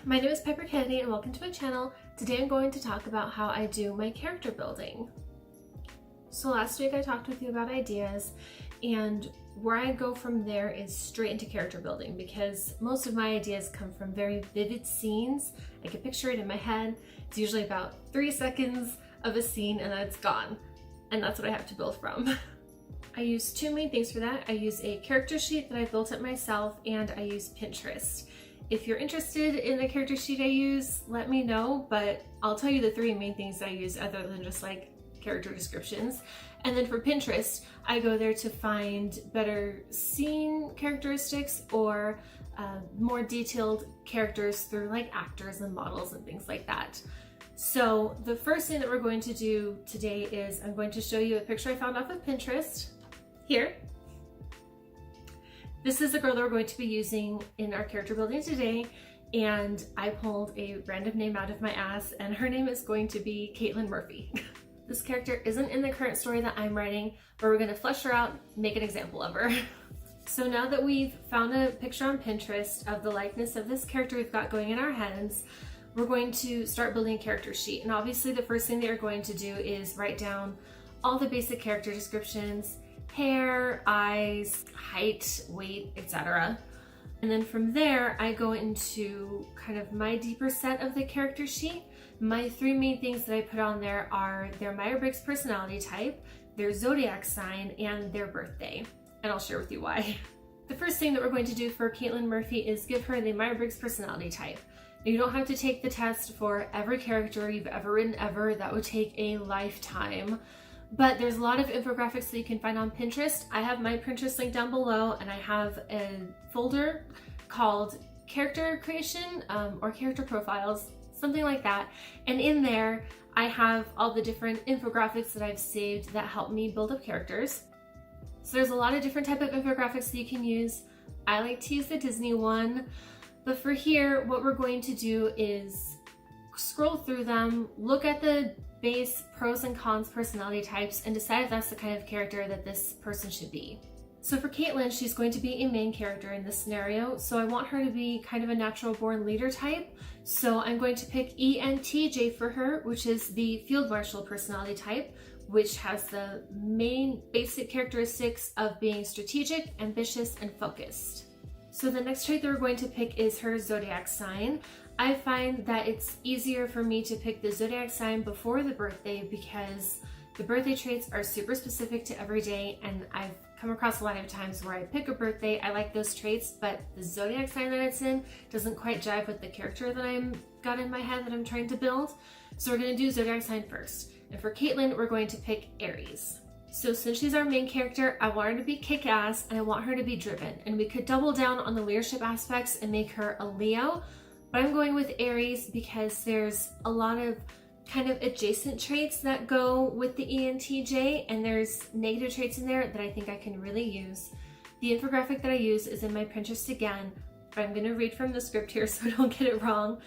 My name is Piper Kennedy and welcome to my channel. Today I'm going to talk about how I do my character building. So last week I talked with you about ideas, and where I go from there is straight into character building because most of my ideas come from very vivid scenes. I can picture it in my head. It's usually about 3 seconds of a scene and then it's gone. And that's what I have to build from. I use two main things for that. I use a character sheet that I built it myself, and I use Pinterest. If you're interested in the character sheet I use, let me know, but I'll tell you the three main things I use other than just like character descriptions. And then for Pinterest, I go there to find better scene characteristics or more detailed characters through like actors and models and things like that. So the first thing that we're going to do today is I'm going to show you a picture I found off of Pinterest. Here. This is the girl that we're going to be using in our character building today, and I pulled a random name out of my ass, and her name is going to be Caitlin Murphy. This character isn't in the current story that I'm writing, but we're going to flesh her out, make an example of her. So now that we've found a picture on Pinterest of the likeness of this character we've got going in our heads, we're going to start building a character sheet. And obviously the first thing that you're going to do is write down all the basic character descriptions: hair, eyes, height, weight, etc. And then from there, I go into kind of my deeper set of the character sheet. My three main things that I put on there are their Myers Briggs personality type, their Zodiac sign, and their birthday. And I'll share with you why. The first thing that we're going to do for Caitlin Murphy is give her the Myers Briggs personality type. Now, you don't have to take the test for every character you've ever written ever. That would take a lifetime. But there's a lot of infographics that you can find on Pinterest. I have my Pinterest link down below, and I have a folder called character creation or character profiles, something like that. And in there, I have all the different infographics that I've saved that help me build up characters. So there's a lot of different type of infographics that you can use. I like to use the Disney one, but for here, what we're going to do is scroll through them, look at the base pros and cons personality types, and decide if that's the kind of character that this person should be. So for Caitlin, she's going to be a main character in this scenario, so I want her to be kind of a natural born leader type. So I'm going to pick ENTJ for her, which is the field marshal personality type, which has the main basic characteristics of being strategic, ambitious, and focused. So the next trait that we're going to pick is her Zodiac sign. I find that it's easier for me to pick the Zodiac sign before the birthday because the birthday traits are super specific to every day, and I've come across a lot of times where I pick a birthday, I like those traits, but the Zodiac sign that it's in doesn't quite jive with the character that I'm got in my head that I'm trying to build. So we're going to do Zodiac sign first. And for Caitlin, we're going to pick Aries. So since she's our main character, I want her to be kick-ass and I want her to be driven. And we could double down on the leadership aspects and make her a Leo, but I'm going with Aries because there's a lot of kind of adjacent traits that go with the ENTJ, and there's negative traits in there that I think I can really use. The infographic that I use is in my Pinterest again, but I'm going to read from the script here so I don't get it wrong.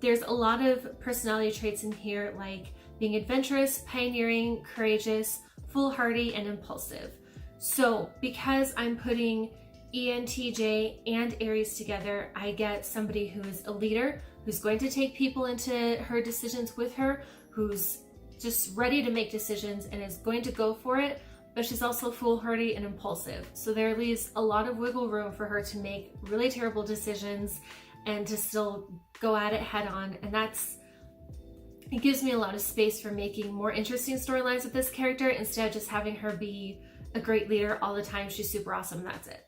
There's a lot of personality traits in here, like being adventurous, pioneering, courageous, foolhardy, and impulsive. So because I'm putting ENTJ and Aries together, I get somebody who is a leader, who's going to take people into her decisions with her, who's just ready to make decisions and is going to go for it, but she's also foolhardy and impulsive. So there leaves a lot of wiggle room for her to make really terrible decisions and to still go at it head on. And it gives me a lot of space for making more interesting storylines with this character instead of just having her be a great leader all the time. She's super awesome and that's it.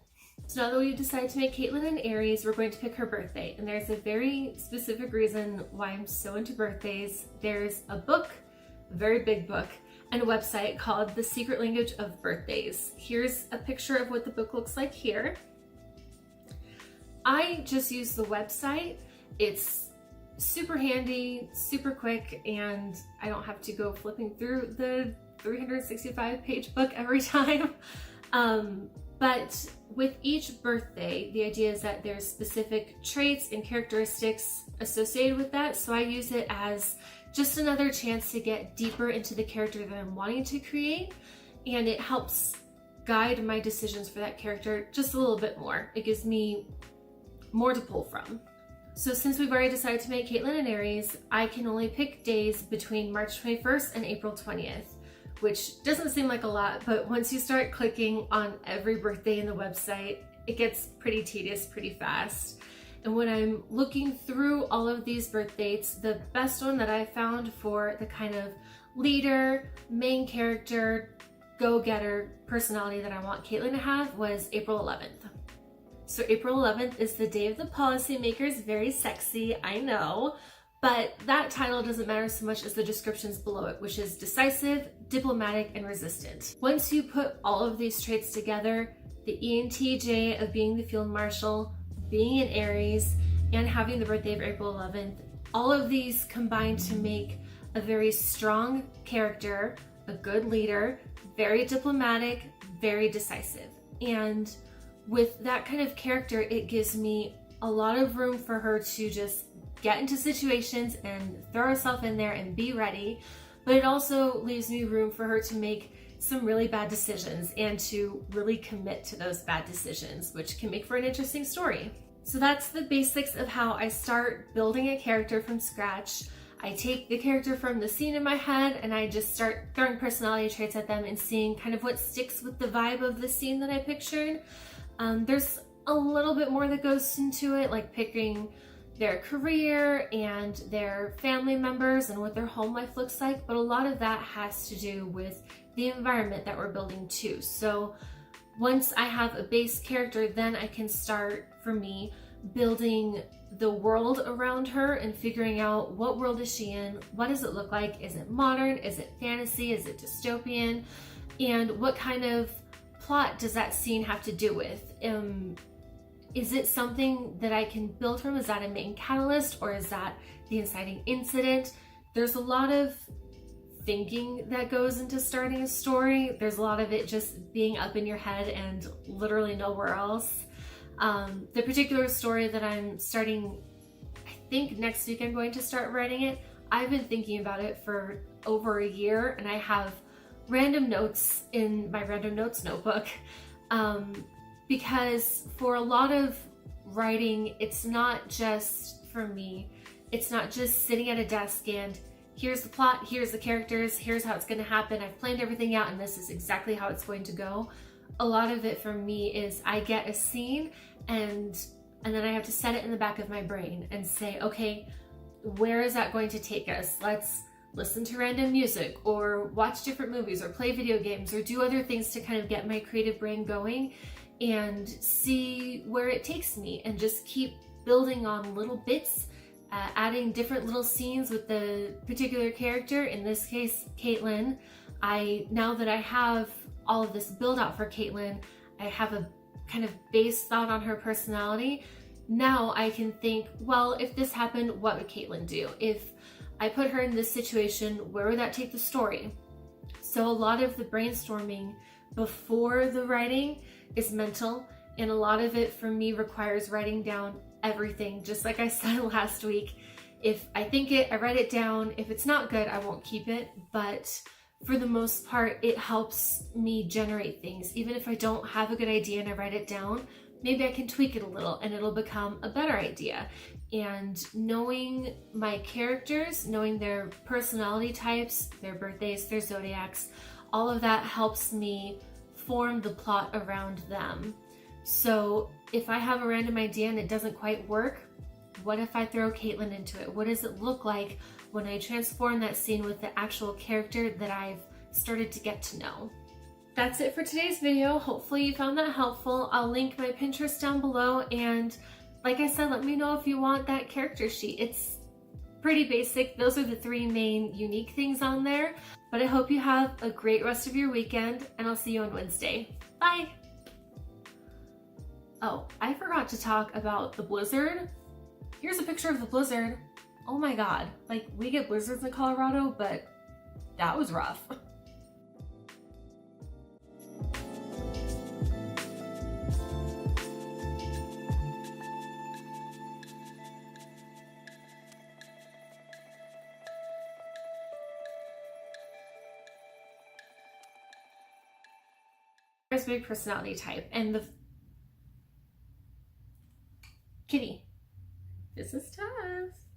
So now that we've decided to make Caitlin an Aries, we're going to pick her birthday. And there's a very specific reason why I'm so into birthdays. There's a book, a very big book, and a website called The Secret Language of Birthdays. Here's a picture of what the book looks like here. I just use the website. It's super handy, super quick, and I don't have to go flipping through the 365-page book every time. But with each birthday, the idea is that there's specific traits and characteristics associated with that. So I use it as just another chance to get deeper into the character that I'm wanting to create. And it helps guide my decisions for that character just a little bit more. It gives me more to pull from. So since we've already decided to make Caitlin an Aries, I can only pick days between March 21st and April 20th, which doesn't seem like a lot, but once you start clicking on every birthday in the website, it gets pretty tedious pretty fast. And when I'm looking through all of these birth dates, the best one that I found for the kind of leader, main character, go-getter personality that I want Caitlin to have was April 11th. So April 11th is the day of the policymakers. Very sexy, I know, but that title doesn't matter so much as the descriptions below it, which is decisive, diplomatic, and resistant. Once you put all of these traits together, the ENTJ of being the field marshal, being an Aries, and having the birthday of April 11th, all of these combine to make a very strong character, a good leader, very diplomatic, very decisive. And with that kind of character, it gives me a lot of room for her to just get into situations and throw herself in there and be ready. But it also leaves me room for her to make some really bad decisions and to really commit to those bad decisions, which can make for an interesting story. So that's the basics of how I start building a character from scratch. I take the character from the scene in my head and I just start throwing personality traits at them and seeing kind of what sticks with the vibe of the scene that I pictured. There's a little bit more that goes into it, like picking their career and their family members and what their home life looks like, but a lot of that has to do with the environment that we're building too. So once I have a base character, then I can start, for me, building the world around her and figuring out what world is she in, what does it look like, is it modern, is it fantasy, is it dystopian, and what kind of plot does that scene have to do with? Is it something that I can build from? Is that a main catalyst, or is that the inciting incident? There's a lot of thinking that goes into starting a story. There's a lot of it just being up in your head and literally nowhere else. The particular story that I'm starting, I think next week I'm going to start writing it. I've been thinking about it for over a year, and I have random notes in my random notes notebook, because for a lot of writing, it's not just, for me, it's not just sitting at a desk and here's the plot, here's the characters, here's how it's going to happen, I've planned everything out and this is exactly how it's going to go. A lot of it for me is I get a scene and then I have to set it in the back of my brain and say, okay, where is that going to take us? Let's listen to random music or watch different movies or play video games or do other things to kind of get my creative brain going and see where it takes me, and just keep building on little bits, adding different little scenes with the particular character. In this case, Caitlin. Now that I have all of this build out for Caitlin, I have a kind of base thought on her personality. Now I can think, well, if this happened, what would Caitlin do? If I put her in this situation, where would that take the story? So a lot of the brainstorming before the writing is mental, and a lot of it for me requires writing down everything. Just like I said last week, if I think it, I write it down. If it's not good, I won't keep it. But for the most part, it helps me generate things. Even if I don't have a good idea and I write it down, maybe I can tweak it a little and it'll become a better idea. And knowing my characters, knowing their personality types, their birthdays, their zodiacs, all of that helps me form the plot around them. So if I have a random idea and it doesn't quite work, what if I throw Caitlin into it? What does it look like when I transform that scene with the actual character that I've started to get to know? That's it for today's video. Hopefully you found that helpful. I'll link my Pinterest down below, and like I said, let me know if you want that character sheet. It's pretty basic. Those are the three main unique things on there. But I hope you have a great rest of your weekend, and I'll see you on Wednesday. Bye! Oh, I forgot to talk about the blizzard. Here's a picture of the blizzard. Oh my god. Like, we get blizzards in Colorado, but that was rough. Myers Briggs personality type, and the kitty. This is Tess.